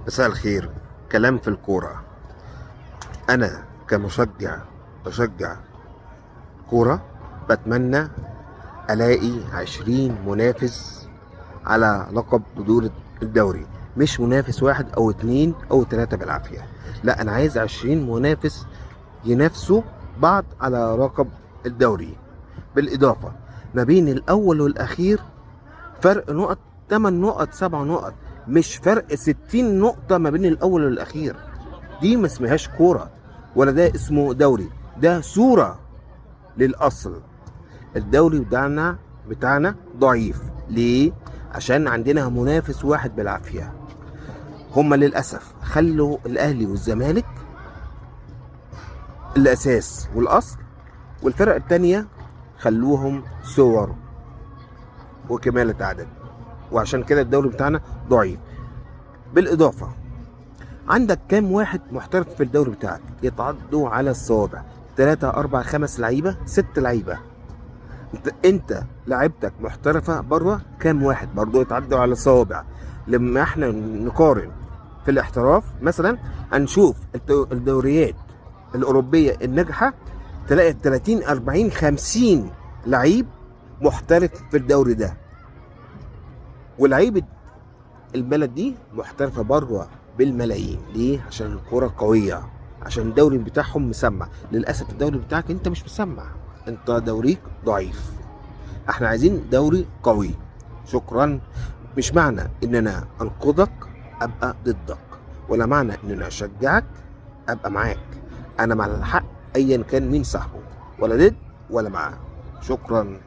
مساء الخير. كلام في الكورة. أنا كمشجع بشجع كورة، بتمنى ألاقي 20 منافس على لقب بطولة الدوري، مش منافس واحد أو اتنين أو تلاتة بالعافية. لا، أنا عايز 20 منافس ينافسوا بعض على لقب الدوري. بالإضافة ما بين الأول والأخير فرق نقط، 8 نقط 7 نقط، مش فرق 60 نقطة ما بين الأول والأخير. دي ما اسمهاش كورة، ولا ده اسمه دوري، ده صورة للأصل. الدوري بتاعنا ضعيف. ليه؟ عشان عندنا منافس واحد بالعافية. هما للأسف خلوا الأهلي والزمالك الأساس والأصل، والفرق التانية خلوهم صور وكمالة عدد، وعشان كده الدوري بتاعنا ضعيف. بالإضافة عندك كام واحد محترف في الدوري بتاعك؟ يتعدوا على الصوابع، 3 4 5 لعيبة، 6 لعيبة. انت لعيبتك محترفة بره كام واحد؟ برضو يتعدوا على الصوابع. لما احنا نقارن في الاحتراف مثلا، هنشوف الدوريات الأوروبية الناجحة، تلاقي 30 40 50 لعيب محترف في الدوري ده، ولعيبة البلد دي محترفة بره بالملايين. ليه؟ عشان الكرة قوية، عشان الدوري بتاعهم مسمع. للأسف الدوري بتاعك انت مش مسمع، انت دوريك ضعيف. احنا عايزين دوري قوي. شكرا. مش معنى ان انا انقذك ابقى ضدك، ولا معنى ان انا اشجعك ابقى معاك. انا مع الحق ايا كان مين صاحبه، ولا ضد ولا معاه. شكرا.